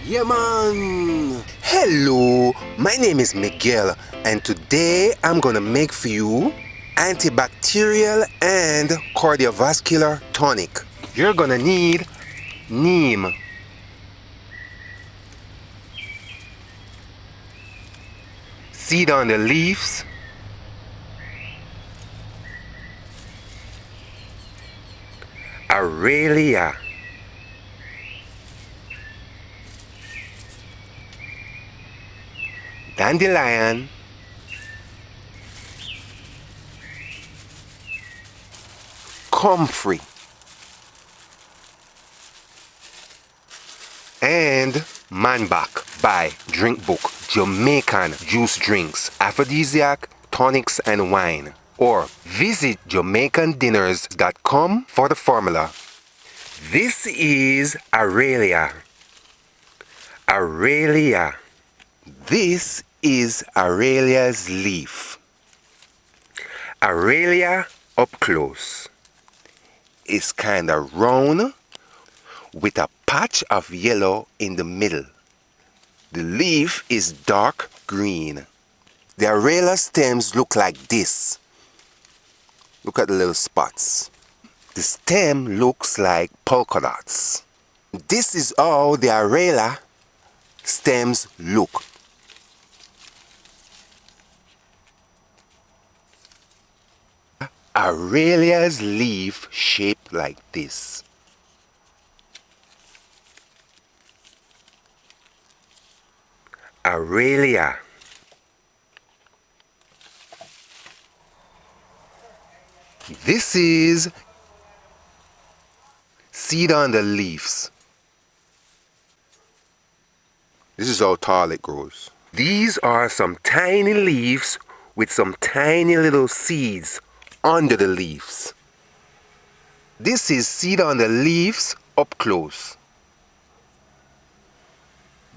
Yeah, man! Hello, my name is Miguel, and today I'm gonna make for you antibacterial and cardiovascular tonic. You're gonna need NEEM, seed on the leaves, ARALIA, dandelion, COMFREY, and MANBACK by Drinkbook, Jamaican juice drinks, aphrodisiac, tonics and wine. Or visit JamaicanDinners.com for the formula. This is ARALIA. ARALIA. This is ARALIA's leaf. ARALIA up close is kind of round with a patch of yellow in the middle. The leaf is dark green. The ARALIA stems look like this. Look at the little spots. The stem looks like polka dots. This is how the ARALIA stems look. ARALIA's leaf shaped like this. ARALIA. This is seed on the leaves. This is how tall it grows. These are some tiny leaves with some tiny little seeds under the leaves. This is seed on the leaves up close.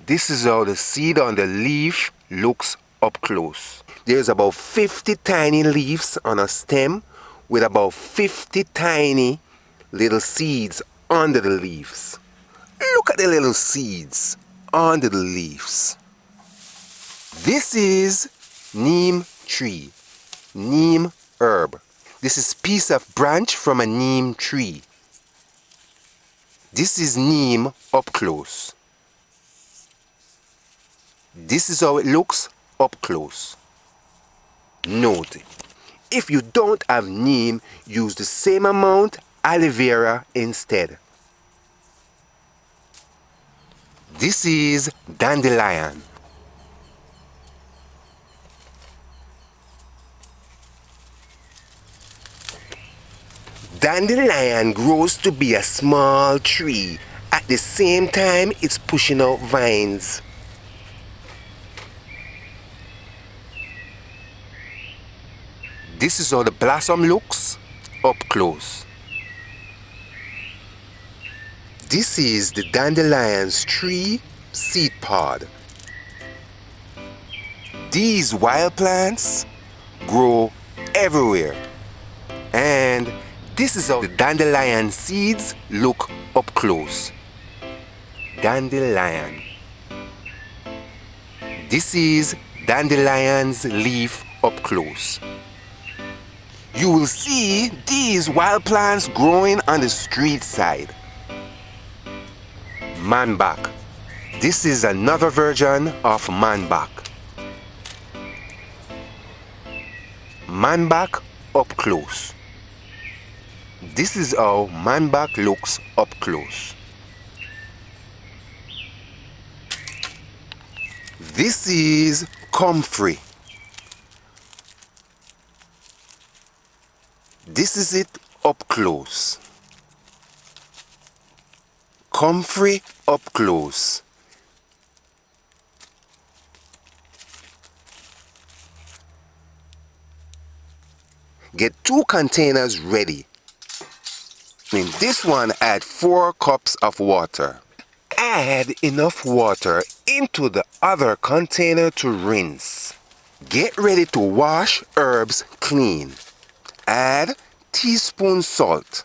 This is how the seed on the leaf looks up close. There's about 50 tiny leaves on a stem with about 50 tiny little seeds under the leaves. Look at the little seeds under the leaves. This is neem tree, neem herb. This is piece of branch from a neem tree. This is neem up close. This is how it looks up close. Note, if you don't have neem, use the same amount aloe vera instead. This is dandelion. Dandelion grows to be a small tree. At the same time, it's pushing out vines. This is how the blossom looks up close. This is the dandelion's tree seed pod. These wild plants grow everywhere. And this is how the dandelion seeds look up close. Dandelion. This is dandelion's leaf up close. You will see these wild plants growing on the street side. MANBACK. This is another version of MANBACK. MANBACK up close. This is how MANBACK looks up close. This is COMFREY. This is it up close. COMFREY up close. Get 2 containers ready. In this one, add 4 cups of water. Add enough water into the other container to rinse. Get ready to wash herbs clean. Add teaspoon salt.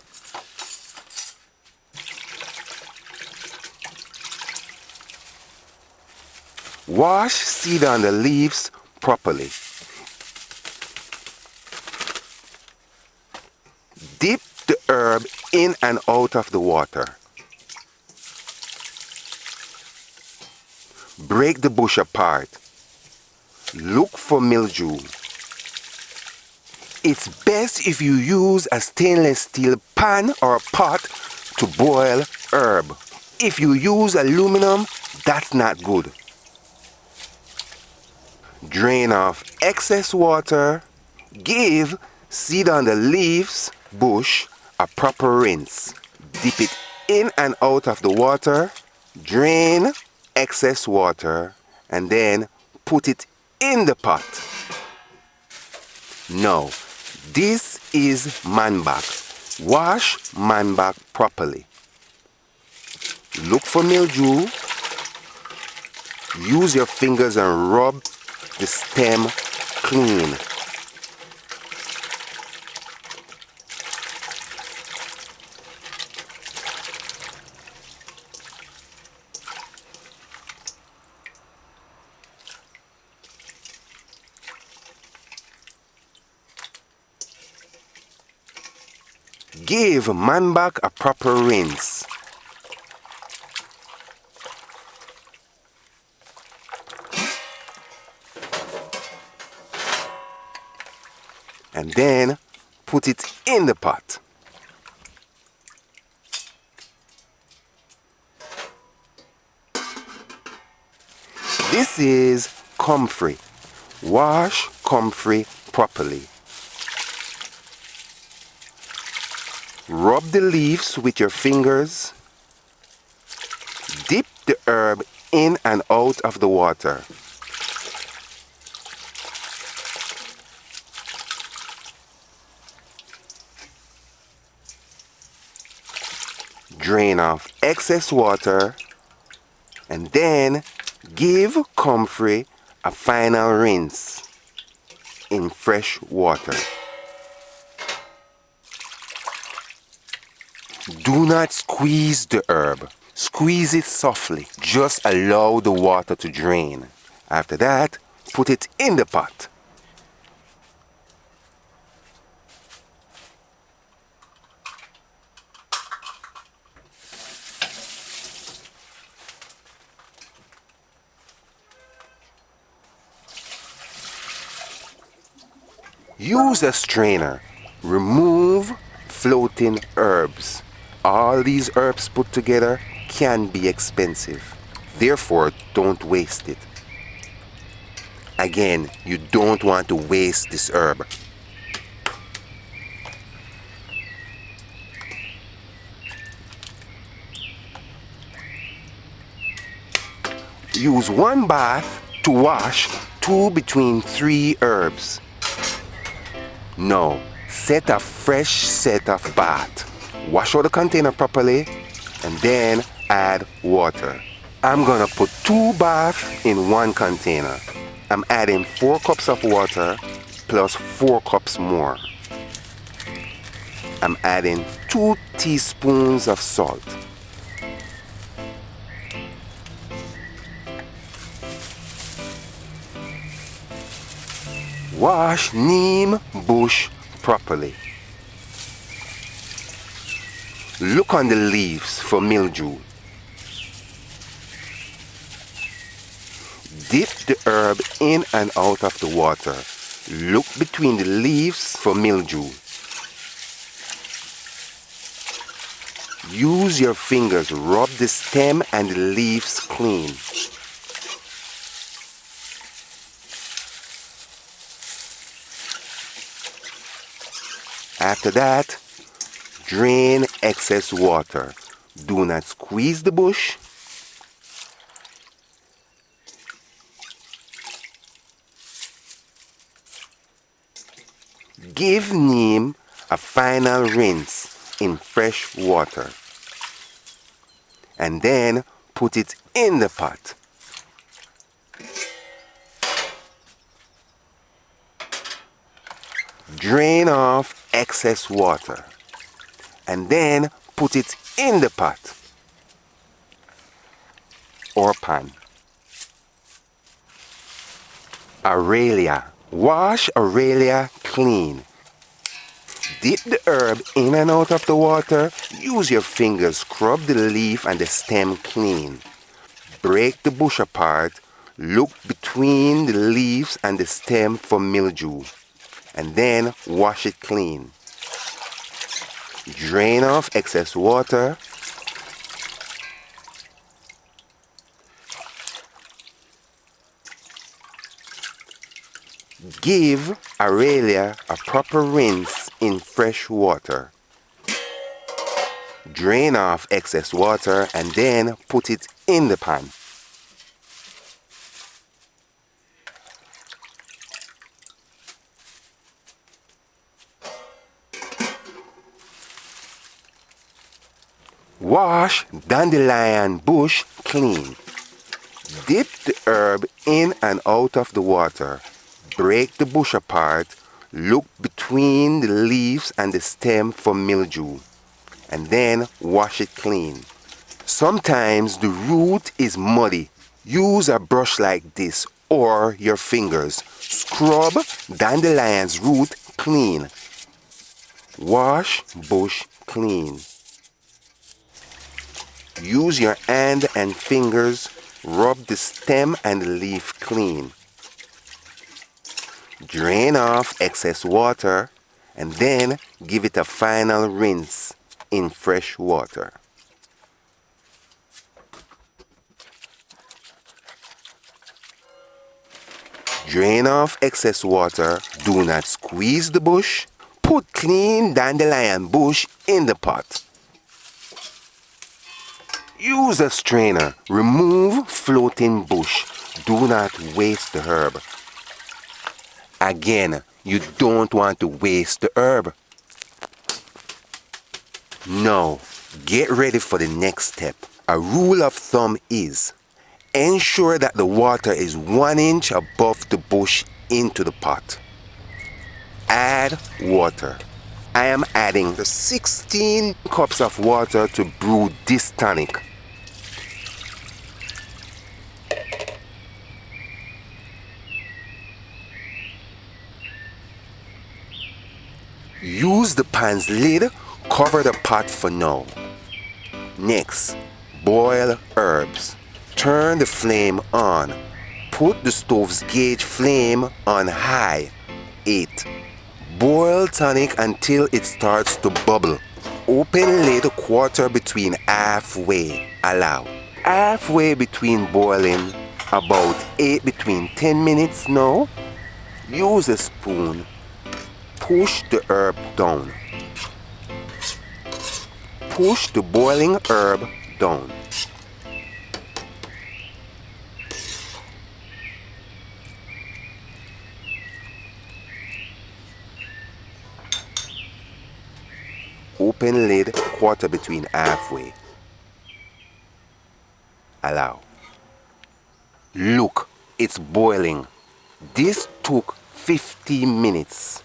Wash, seed on the leaves properly. Dip the herb in and out of the water. Break the bush apart. Look for mildew. It's best if you use a stainless steel pan or pot to boil herb. If you use aluminum, that's not good. Drain off excess water. Give seed on the leaves bush a proper rinse. Dip it in and out of the water. Drain excess water and then put it in the pot. Now, this is MANBACK. Wash MANBACK properly. Look for mildew. Use your fingers and rub the stem clean. Give MANBACK a proper rinse. And then put it in the pot. This is COMFREY. Wash COMFREY properly. Rub the leaves with your fingers. Dip the herb in and out of the water. Drain off excess water and then give COMFREY a final rinse in fresh water. Do not squeeze the herb. Squeeze it softly. Just allow the water to drain. After that, put it in the pot. Use a strainer. Remove floating herbs. All these herbs put together can be expensive. Therefore, don't waste it. Again, you don't want to waste this herb. Use one bath to wash 2 between 3 herbs. Now, set a fresh set of bath. Wash out the container properly and then add water. I'm gonna put 2 baths in 1 container. I'm adding 4 cups of water plus 4 cups more. I'm adding 2 teaspoons of salt. Wash neem bush properly. Look on the leaves for mildew. Dip the herb in and out of the water. Look between the leaves for mildew. Use your fingers, rub the stem and the leaves clean. After that, drain excess water. Do not squeeze the bush. Give neem a final rinse in fresh water. And then put it in the pot. Drain off excess water and then put it in the pot or pan. ARALIA. Wash ARALIA clean. Dip the herb in and out of the water. Use your fingers, scrub the leaf and the stem clean. Break the bush apart. Look between the leaves and the stem for mildew. And then wash it clean. Drain off excess water. Give ARALIA a proper rinse in fresh water. Drain off excess water and then put it in the pan. Wash dandelion bush clean. Dip the herb in and out of the water. Break the bush apart. Look between the leaves and the stem for mildew. And then wash it clean. Sometimes the root is muddy. Use a brush like this or your fingers. Scrub dandelion's root clean. Wash bush clean. Use your hand and fingers. Rub the stem and the leaf clean. Drain off excess water and then give it a final rinse in fresh water. Drain off excess water. Do not squeeze the bush. Put clean dandelion bush in the pot. Use a strainer. Remove floating bush. Do not waste the herb. Again, you don't want to waste the herb. Now, get ready for the next step. A rule of thumb is, ensure that the water is 1 inch above the bush into the pot. Add water. I am adding the 16 cups of water to brew this tonic. Use the pan's lid, cover the pot for now. Next, boil herbs. Turn the flame on. Put the stove's gauge flame on high, 8. Boil tonic until it starts to bubble. Open lid quarter between halfway. Allow. Halfway between boiling, about 8 between 10 minutes now. Use a spoon. Push the herb down. Push the boiling herb down. Open lid quarter between halfway. Allow. Look, it's boiling. This took 15 minutes.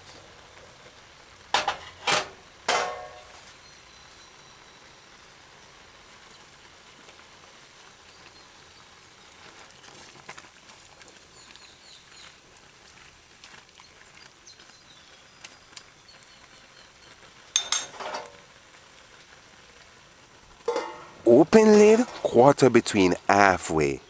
Open lid quarter between halfway.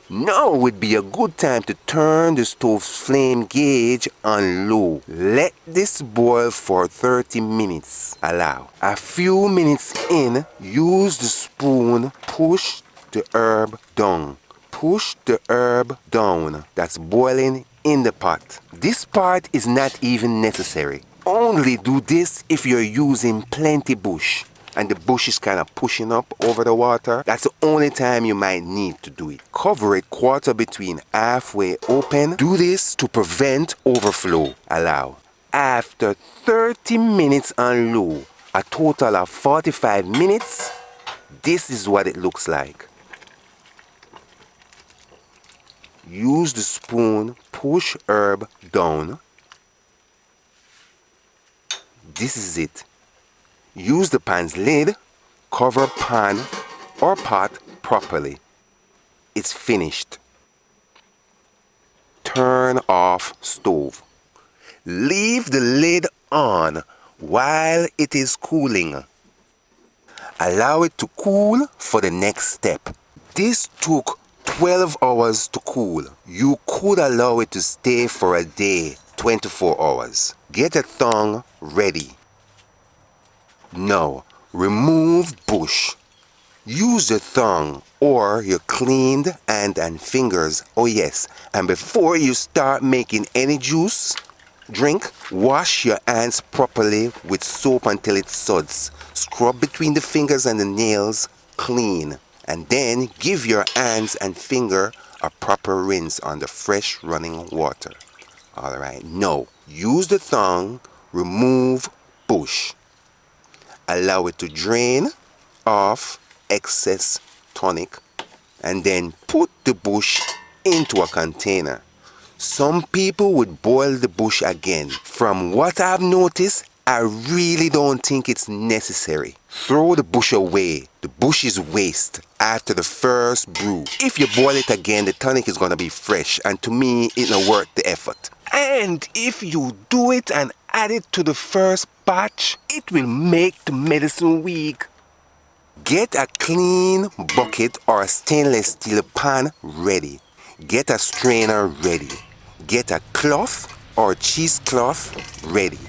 Now would be a good time to turn the stove's flame gauge on low. Let this boil for 30 minutes. Allow. A few minutes in, use the spoon, push the herb down. Push the herb down. That's boiling in the pot. This part is not even necessary. Only do this if you're using plenty bush and the bush is kind of pushing up over the water. That's the only time you might need to do it. Cover it quarter between halfway open. Do this to prevent overflow. Allow. After 30 minutes on low, a total of 45 minutes, this is what it looks like. Use the spoon, push herb down. This is it. Use the pan's lid, cover pan or pot properly. It's finished. turn off stove. Leave the lid on while it is cooling. Allow it to cool for the next step. This took 12 hours to cool. You could allow it to stay for a day, 24 hours. Get a thong ready. Now, remove bush. Use the thong or your cleaned hand and fingers. Oh yes, and before you start making any drink, wash your hands properly with soap until it suds. Scrub between the fingers and the nails clean. And then give your hands and finger a proper rinse on the fresh running water. Alright, now use the thong, remove bush. Allow it to drain off excess tonic and then put the bush into a container. Some people would boil the bush again. From what I've noticed, I really don't think it's necessary. Throw the bush away. The bush is waste after the first brew. If you boil it again, the tonic is going to be fresh, and to me, it's not worth the effort. And if you do it and add it to the first batch, it will make the medicine weak. Get a clean bucket or a stainless steel pan ready. Get a strainer ready. Get a cloth or cheesecloth ready.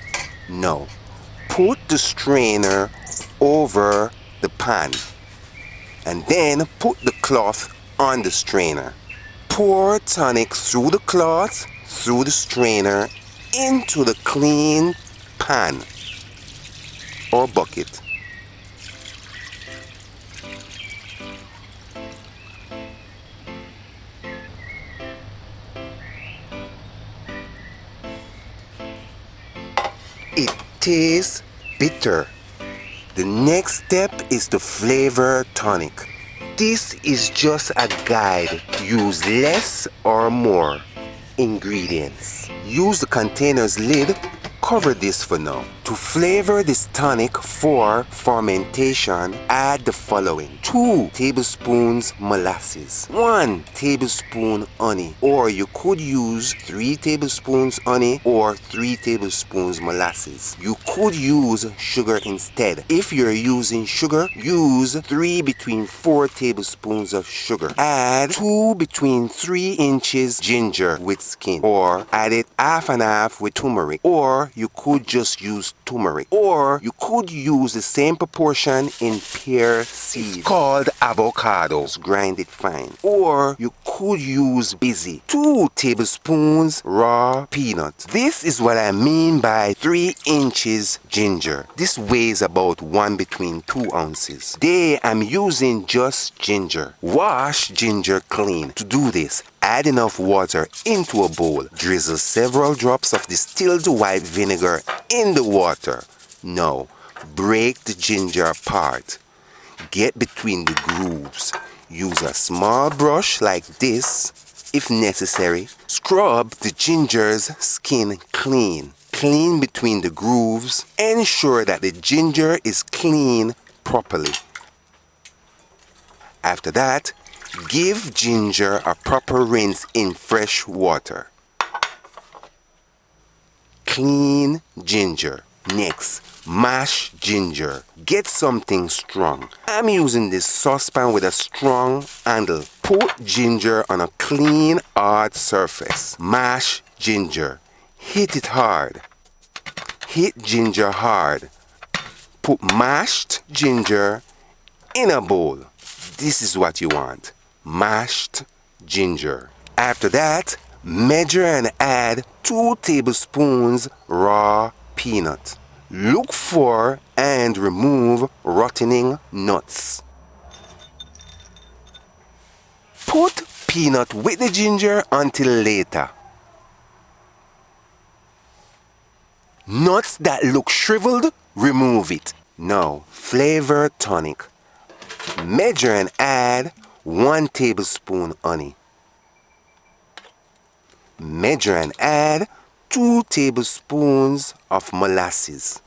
Now, put the strainer over the pan and then put the cloth on the strainer. Pour tonic through the cloth, through the strainer, into the clean pan or bucket. It tastes bitter. The next step is to flavor tonic. This is just a guide. Use less or more ingredients. Use the container's lid. Cover this for now. To flavor this tonic for fermentation, add the following: 2 tablespoons molasses, 1 tablespoon honey, or you could use 3 tablespoons honey or 3 tablespoons molasses. You could use sugar instead. If you're using sugar, use 3 between 4 tablespoons of sugar. Add 2 between 3 inches ginger with skin, or add it half and half with turmeric, or you could just use turmeric, or you could use the same proportion in pear seed. It's called avocados. Grind it fine. Or you could use busy. 2 tablespoons raw peanut. This is what I mean by 3 inches ginger. This weighs about 1 between 2 ounces. Today I'm using just ginger. Wash ginger clean. To do this, add enough water into a bowl. Drizzle several drops of distilled white vinegar in the water. Now, break the ginger apart. Get between the grooves. Use a small brush like this, if necessary. Scrub the ginger's skin clean. Clean between the grooves. Ensure that the ginger is clean properly. After that, give ginger a proper rinse in fresh water. Clean ginger. Next, mash ginger. Get something strong. I'm using this saucepan with a strong handle. Put ginger on a clean, hard surface. Mash ginger. Hit it hard. Hit ginger hard. Put mashed ginger in a bowl. This is what you want. Mashed ginger. After that, measure and add 2 tablespoons raw peanut. Look for and remove rotting nuts. Put peanut with the ginger until later. Nuts that look shriveled, remove it. Now, flavor tonic. Measure and add 1 tablespoon honey. Measure and add 2 tablespoons of molasses.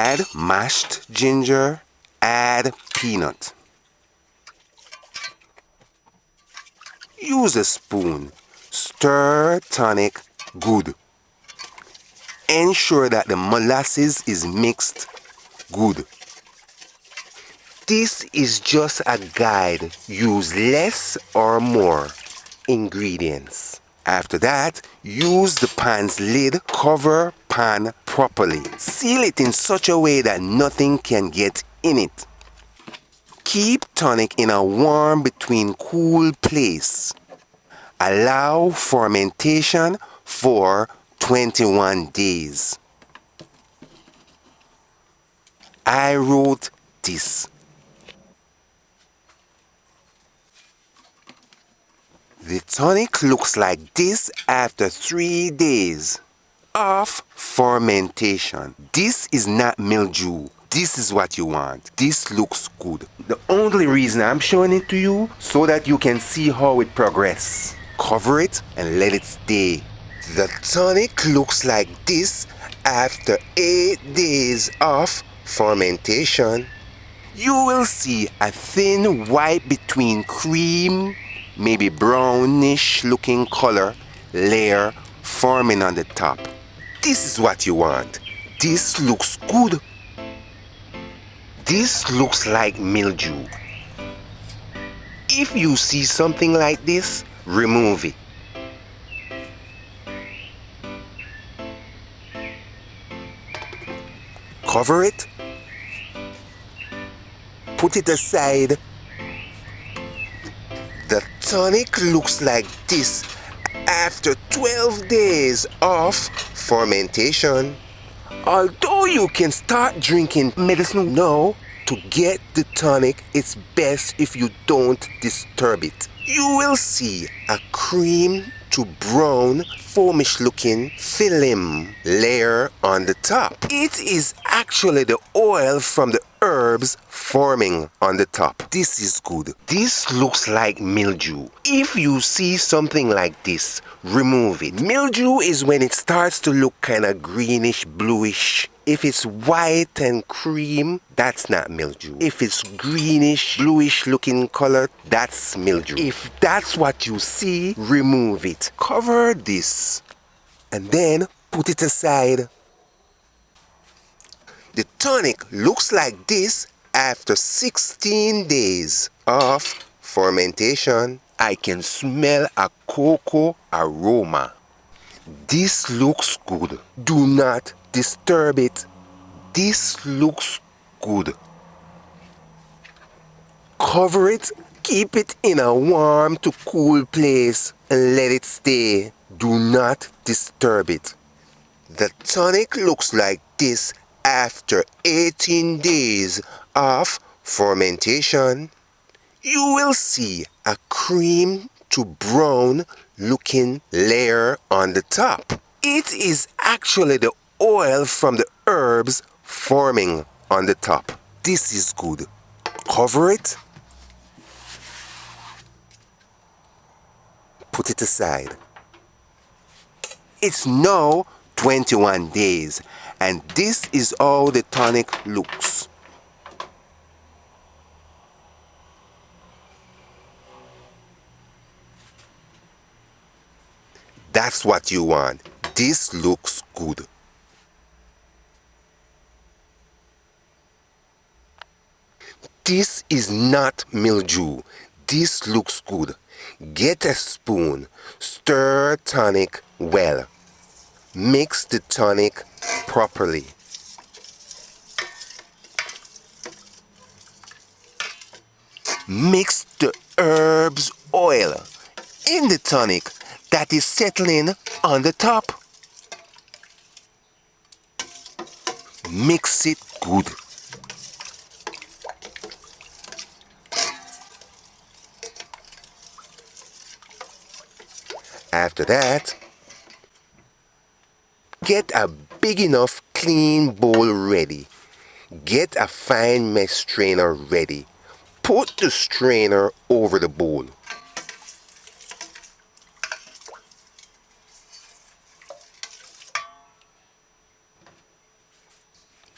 Add mashed ginger, add peanut. Use a spoon. Stir tonic good. Ensure that the molasses is mixed good. This is just a guide. Use less or more ingredients. After that, use the pan's lid. Cover pan properly. Seal it in such a way that nothing can get in it. Keep tonic in a warm between cool place. Allow fermentation for 21 days. I wrote this. The tonic looks like this after 3 days of fermentation. This is not mildew. This is what you want. This looks good. The only reason I'm showing it to you so that you can see how it progresses. Cover it and let it stay. The tonic looks like this after 8 days of fermentation. You will see a thin white between cream, maybe brownish looking color layer forming on the top. This is what you want. This looks good. This looks like mildew. If you see something like this, remove it. Cover it. Put it aside. The tonic looks like this after 12 days of fermentation. Although you can start drinking medicine now, to get the tonic, it's best if you don't disturb it. You will see a cream to brown, foamish looking film layer on the top. It is actually the oil from the herbs forming on the top. This is good. This looks like mildew. If you see something like this, remove it. Mildew is when it starts to look kind of greenish, bluish. If it's white and cream, that's not mildew. If it's greenish, bluish looking color, that's mildew. If that's what you see, remove it. Cover this and then put it aside. The tonic looks like this after 16 days of fermentation. I can smell a cocoa aroma. This looks good. Do not disturb it. This looks good. Cover it. Keep it in a warm to cool place and let it stay. Do not disturb it. The tonic looks like this after 18 days of fermentation. You will see a cream to brown looking layer on the top. It is actually the oil from the herbs forming on the top. This is good. Cover it. Put it aside. It's now 21 days and this is how the tonic looks. That's what you want. This looks good. This is not mildew. This looks good. Get a spoon. Stir tonic well. Mix the tonic properly. Mix the herbs oil in the tonic that is settling on the top. Mix it good. After that, get a big enough clean bowl ready. Get a fine mesh strainer ready. Put the strainer over the bowl.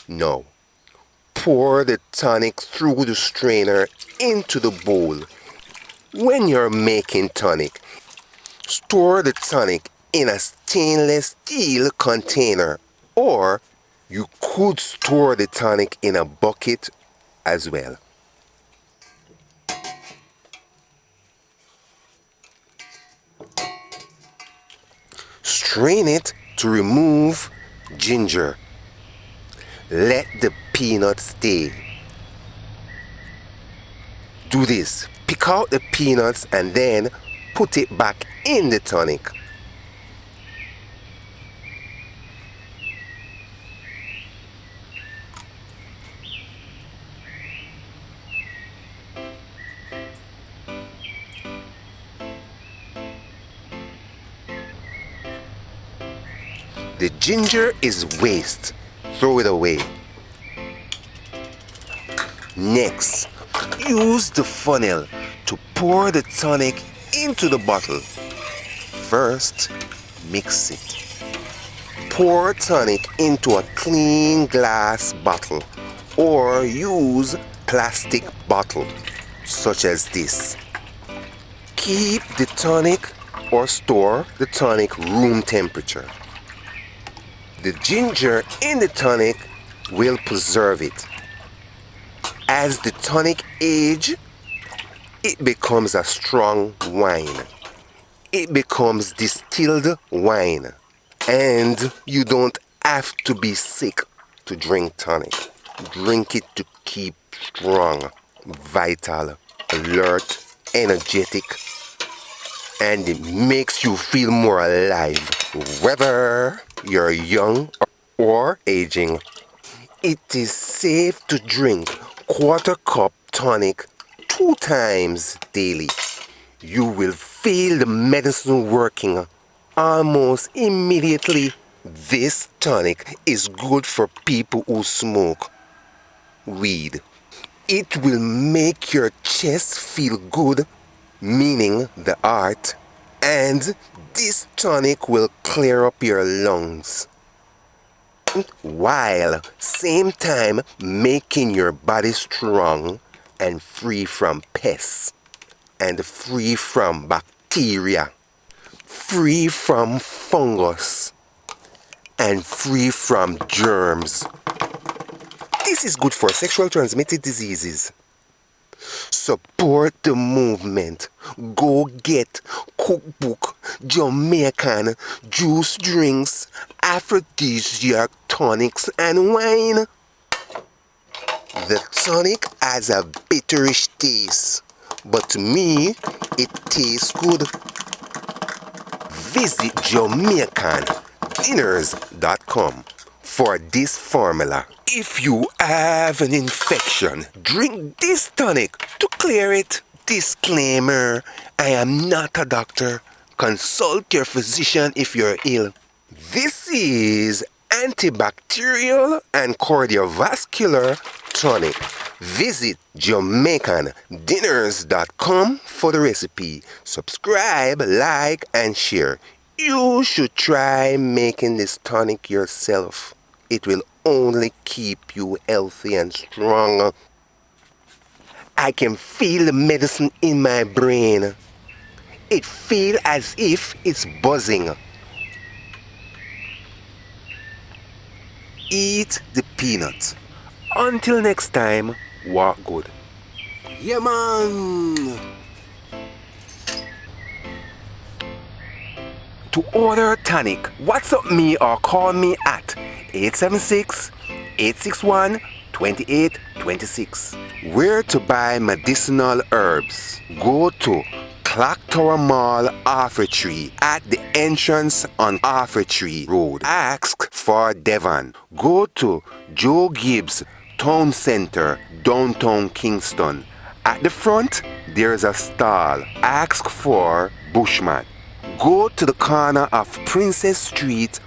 Now, pour the tonic through the strainer into the bowl. When you're making tonic, store the tonic in a stainless steel container, or you could store the tonic in a bucket as well. Strain it to remove ginger. Let the peanuts stay. Do this. Pick out the peanuts and then put it back in the tonic. The ginger is waste. Throw it away. Next, use the funnel to pour the tonic into the bottle. First, mix it. Pour tonic into a clean glass bottle or use plastic bottle such as this. Keep the tonic or store the tonic room temperature. The ginger in the tonic will preserve it. As the tonic ages, it becomes a strong wine. It becomes distilled wine. And you don't have to be sick to drink tonic. Drink it to keep strong, vital, alert, energetic, and it makes you feel more alive, whether you're young or aging. It is safe to drink quarter cup tonic 2 times daily. You will feel the medicine working almost immediately. This tonic is good for people who smoke weed. It will make your chest feel good, meaning the heart, and this tonic will clear up your lungs, while same time making your body strong and free from pests and free from bacteria, free from fungus, and free from germs. This is good for sexually transmitted diseases. Support the movement. Go get Cookbook, Jamaican juice drinks, aphrodisiac tonics and wine. The tonic has a bitterish taste, but to me, it tastes good. Visit JamaicanDinners.com for this formula. If you have an infection, drink this tonic to clear it. Disclaimer: I am not a doctor. Consult your physician if you're ill. This is antibacterial and cardiovascular tonic. Visit JamaicanDinners.com for the recipe. Subscribe, like, and share. You should try making this tonic yourself. It will only keep you healthy and strong. I can feel the medicine in my brain. It feels as if it's buzzing. Eat the peanut. Until next time, walk good. Yeah, man! To order tonic, WhatsApp me or call me at 876-861-2826. Where to buy medicinal herbs? Go to Clock Tower Mall, Offertree, at the entrance on Offertree Road. Ask for Devon. Go to Joe Gibbs Town Center, downtown Kingston. At the front, there's a stall. Ask for Bushman. Go to the corner of Princess Street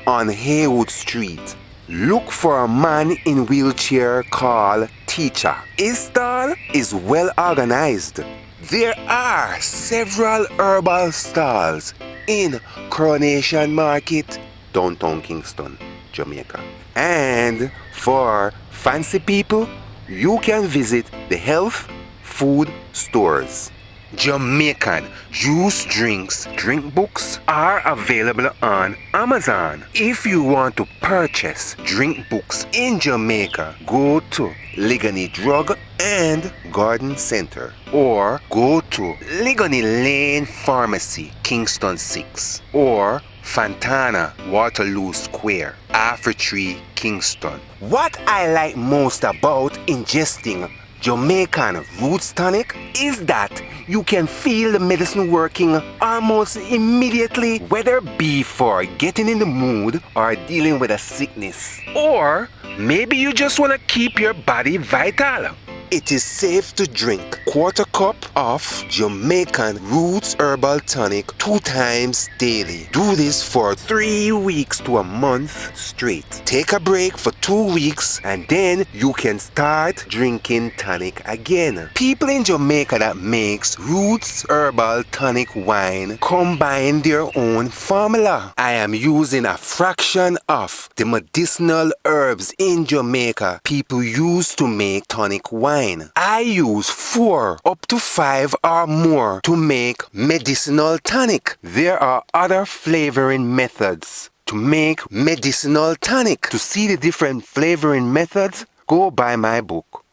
on Haywood Street. Look for a man in wheelchair called Teacher. His stall is well organized. There are several herbal stalls in Coronation Market, downtown Kingston. Jamaica. And for fancy people, you can visit the health food stores. Jamaican juice drinks drink books are available on Amazon. If you want to purchase drink books in Jamaica, go to Ligoni Drug and Garden Center or go to Ligoni Lane Pharmacy, Kingston 6 or Fontana, Waterloo Square, After Tree, Kingston. What I like most about ingesting Jamaican roots tonic is that you can feel the medicine working almost immediately, whether it be for getting in the mood or dealing with a sickness. Or maybe you just want to keep your body vital. It is safe to drink quarter cup of Jamaican roots herbal tonic 2 times daily. Do this for 3 weeks to a month straight. Take a break for 2 weeks and then you can start drinking tonic again. People in Jamaica that makes roots herbal tonic wine combine their own formula. I am using a fraction of the medicinal herbs in Jamaica people use to make tonic wine. I use 4 up to 5 or more to make medicinal tonic. There are other flavoring methods to make medicinal tonic. To see the different flavoring methods, go buy my book.